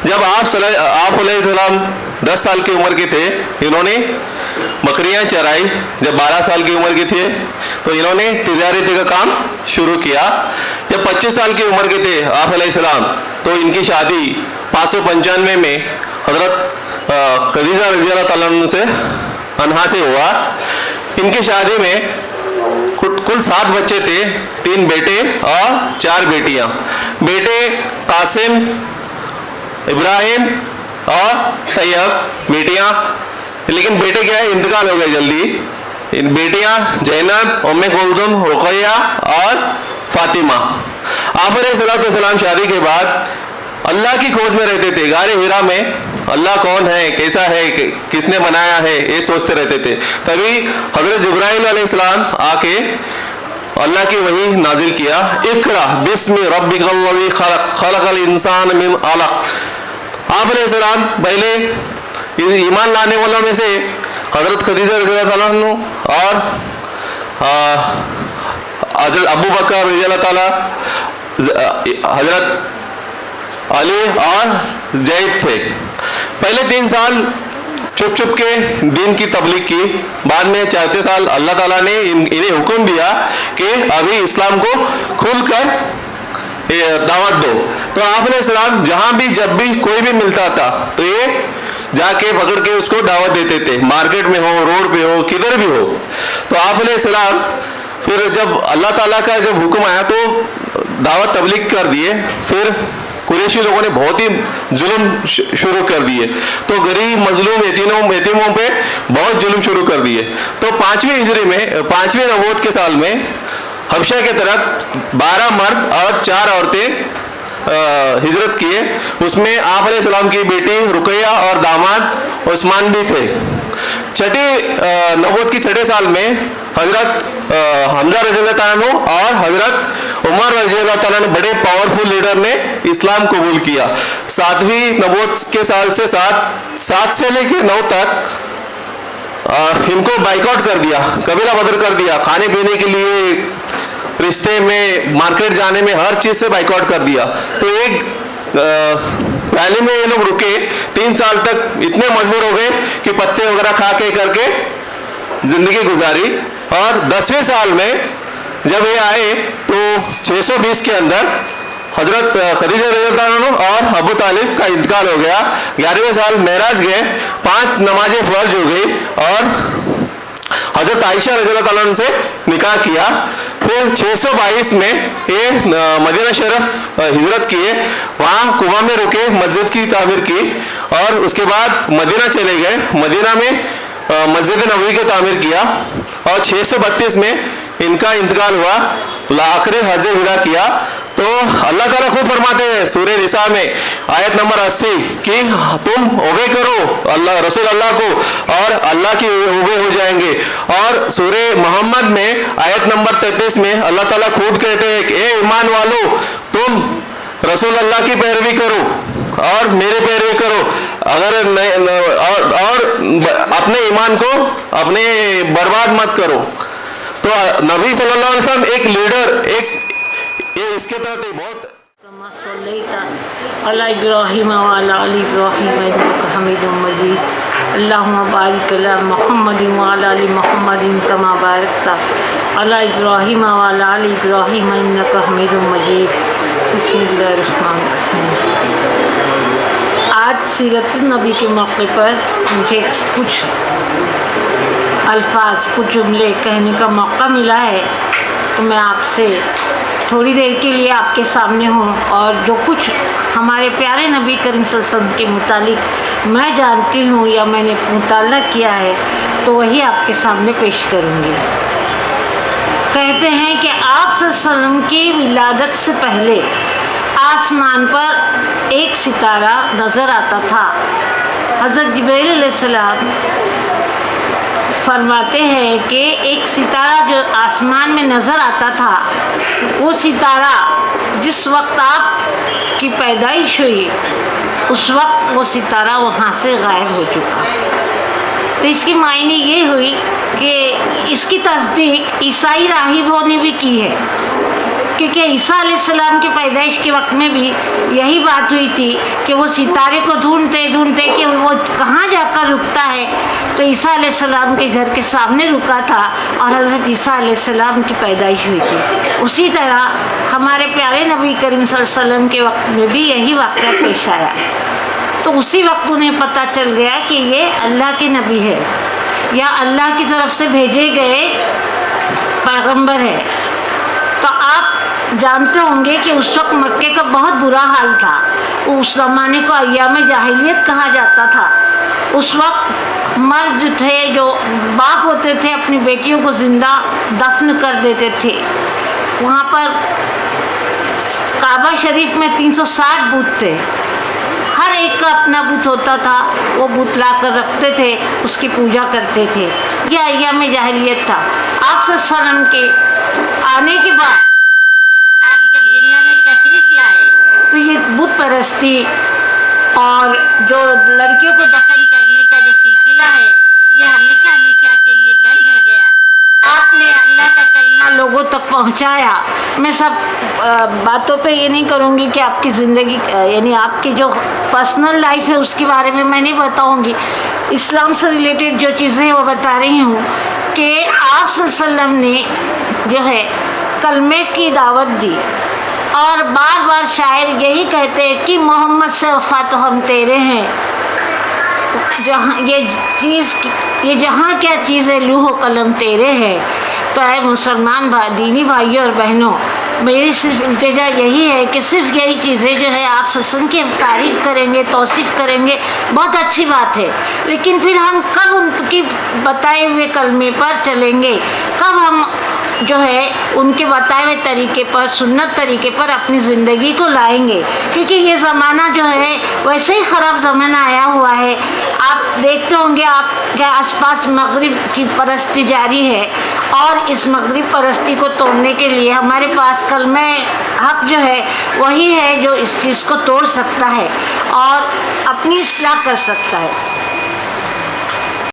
جب آپ علیہ السلام 10 سال کی عمر کے تھے انہوں نے بکریاں چرائی. جب 12 سال کی عمر کے تھے تو انہوں نے تجارتی کا کام شروع کیا. جب 25 سال کی عمر کے تھے آپ علیہ السلام تو ان کی شادی 595 میں حضرت خدیجہ رضی اللہ تعالیٰ عنہا سے ہوا. ان کی شادی میں کل 7 بچے تھے, 3 بیٹے اور 4 بیٹیاں. بیٹے قاسم, ابراہیم اور طیب, بیٹیاں لیکن بیٹے کیا ہے انتقال ہو گئے جلدی. بیٹیاں زینب, ام کلثوم, رقیہ اور فاطمہ. آپ علیہ السلام شادی کے بعد اللہ کی کھوج میں رہتے تھے. غار حرا میں اللہ کون ہے, کیسا ہے, کس نے بنایا ہے, یہ سوچتے رہتے تھے. تبھی حضرت جبرائیل علیہ السلام آ کے اللہ کی وحی نازل کیا, اقرا بسم ربک الذی خلق خلق الانسان من علق. آپ علیہ السلام پہلے ایمان لانے والوں میں سے حضرت خدیجہ رضی اللہ تعالیٰ عنہ اور حضرت ابو بکر رضی اللہ تعالیٰ, حضرت علی اور زید تھے. پہلے 3 سال چھپ چھپ کے دین کی تبلیغ کی. بعد میں 4 سال اللہ تعالیٰ نے انہیں حکم دیا کہ ابھی اسلام کو کھل کر دعوت دو. تو آپ علیہ السلام جہاں بھی جب بھی کوئی بھی ملتا تھا تو یہ جا کے پکڑ کے اس کو دعوت دیتے تھے, مارکیٹ میں ہو, روڈ پہ ہو, کدھر بھی ہو. تو آپ علیہ السلام پھر جب اللہ تعالیٰ کا جب حکم آیا تو دعوت تبلیغ کر دیے. پھر قریشی لوگوں نے بہت ہی ظلم شروع کر دیے, تو غریب مظلوم یتیموں پہ بہت ظلم شروع کر دیے. تو 5ویں ہجری میں 5ویں نبوت کے سال میں حبشہ کے طرف 12 مرد اور 4 عورتیں ہجرت کیے. اس میں آپ علیہ السلام کی بیٹی رقیہ اور داماد عثمان بھی تھے. نبوت کی 6 سال میں حضرت حمزہ رضی اللہ تعالیٰ عنہ اور حضرت عمر رضی اللہ تعالیٰ عنہ بڑے پاورفل لیڈر نے اسلام قبول کیا. 7ویں نبوت کے سال سے 7 سے لے کے 9 تک ان کو بائیکاٹ کر دیا, قبیلہ بدر کر دیا. کھانے پینے کے لیے, رشتے میں, مارکیٹ جانے میں, ہر چیز سے بائیکاٹ کر دیا. تو ایک ویلی میں یہ لوگ رکے. 3 سال تک اتنے مجبور ہو گئے کہ پتے وغیرہ کھا کے کر کے زندگی گزاری. اور 10ویں سال میں جب یہ آئے تو 620 کے اندر حضرت خدیجہ رضی اللہ عنہ اور ابو طالب کا انتقال ہو گیا. 11ویں سال معراج گئے, 5 نمازیں فرض ہو گئی اور حضرت عائشہ رضی اللہ تعالیٰ عنہ سے نکاح کیا. پھر 622 میں یہ مدینہ شریف ہجرت کیے, وہاں قباء میں رکے, مسجد کی تعمیر کی اور اس کے بعد مدینہ چلے گئے. مدینہ میں مسجد نبوی کی تعمیر کیا اور 632 میں ان کا انتقال ہوا. آخری حج ودا کیا. تو اللہ تعالیٰ خود فرماتے ہیں سورہ نساء میں آیت نمبر 80 کہ تم اوبے کرو اللہ رسول اللہ کو اور اللہ کی اوبے ہو جائیں گے. اور سورہ محمد میں آیت نمبر 33 میں اللہ تعالیٰ خود کہتے ہیں کہ اے ایمان والو تم رسول اللہ کی پیروی کرو اور میرے پیروی کرو, اگر اور اپنے ایمان کو اپنے برباد مت کرو. تو نبی صلی اللہ علیہ وسلم ایک لیڈر, یہ اس کے تحت بہت كما صليت على إبراهيم وعلى آل إبراهيم إنك حميد مجيد. اللهم بارك على محمد وعلى آل محمد كما باركت على إبراهيم وعلى آل إبراهيم إنك حميد مجيد. بسم الله الرحمن الرحيم. آج سیرت النبی کے موقع پر مجھے کچھ الفاظ, کچھ جملے کہنے کا موقع ملا ہے, تو میں آپ سے تھوڑی دیر کے لیے آپ کے سامنے ہوں اور جو کچھ ہمارے پیارے نبی کریم صلی اللہ علیہ وسلم کے متعلق میں جانتی ہوں یا میں نے مطالعہ کیا ہے تو وہی آپ کے سامنے پیش کروں گی. کہتے ہیں کہ آپ صلی اللہ علیہ وسلم کی ولادت سے پہلے آسمان پر ایک ستارہ نظر آتا تھا. حضرت جبرائیل علیہ السلام فرماتے ہیں کہ ایک ستارہ جو آسمان میں نظر آتا تھا, وہ ستارہ جس وقت آپ کی پیدائش ہوئی اس وقت وہ ستارہ وہاں سے غائب ہو چکا. تو اس کی معنی یہ ہوئی کہ اس کی تصدیق عیسائی راہبوں نے بھی کی ہے کیونکہ عیسیٰ علیہ السلام کی پیدائش کے وقت میں بھی یہی بات ہوئی تھی کہ وہ ستارے کو ڈھونڈتے ڈھونڈتے کہ وہ کہاں جا کر رکتا ہے، تو عیسیٰ علیہ السلام کے گھر کے سامنے رکا تھا اور حضرت عیسیٰ علیہ السلام کی پیدائش ہوئی تھی۔ اسی طرح ہمارے پیارے نبی کریم صلی اللہ علیہ وسلم کے وقت میں بھی یہی واقعہ پیش آیا، تو اسی وقت انہیں پتہ چل گیا کہ یہ اللہ کے نبی ہے یا اللہ کی طرف سے بھیجے گئے پیغمبر ہے۔ تو آپ جانتے ہوں گے کہ اس وقت مکے کا بہت برا حال تھا، اس زمانے کو ایام جاہلیت کہا جاتا تھا۔ اس وقت مرد تھے جو باپ ہوتے تھے اپنی بیٹیوں کو زندہ دفن کر دیتے تھے۔ وہاں پر کعبہ شریف میں 360 بت تھے، ہر ایک کا اپنا بت ہوتا تھا، وہ بت لا کر رکھتے تھے، اس کی پوجا کرتے تھے۔ یہ ایام جاہلیت تھا۔ آپ صلی اللہ علیہ وسلم کے آنے کے بعد آپ جب دنیا میں تشریف لائے تو یہ بت پرستی اور جو لڑکیوں کو دفن کرنے کا جو سلسلہ ہے یہ ہمیشہ ہمیشہ کے لیے بند ہو گیا۔ آپ نے اللہ کا کلمہ لوگوں تک پہنچایا۔ میں سب باتوں پہ یہ نہیں کروں گی کہ آپ کی زندگی یعنی آپ کی جو پرسنل لائف ہے اس کے بارے میں نہیں بتاؤں گی، اسلام سے ریلیٹڈ جو چیزیں ہیں وہ بتا رہی ہوں کہ آپ صلی اللہ علیہ وسلم نے جو ہے کلمے کی دعوت دی، اور بار بار شاعر یہی کہتے ہیں کہ محمد سے وفا تو ہم تیرے ہیں، جہاں یہ جہاں کیا چیز ہے لوح و قلم تیرے ہے۔ تو اے مسلمان دینی بھائیوں اور بہنوں، میری صرف التجا یہی ہے کہ صرف یہی چیزیں جو ہے آپ سسن کی تعریف کریں گے، توصیف کریں گے، بہت اچھی بات ہے، لیکن پھر ہم کب ان کی بتائے ہوئے کلمے پر چلیں گے، کب ہم جو ہے ان کے بتائے ہوئے طریقے پر، سنت طریقے پر اپنی زندگی کو لائیں گے، کیونکہ یہ زمانہ جو ہے ویسے ہی خراب زمانہ آیا ہوا ہے۔ آپ دیکھتے ہوں گے آپ کے آس پاس مغرب کی پرستی جاری ہے، اور اس مغرب پرستی کو توڑنے کے لیے ہمارے پاس کلمہ حق جو ہے وہی ہے جو اس چیز کو توڑ سکتا ہے اور اپنی اصلاح کر سکتا ہے۔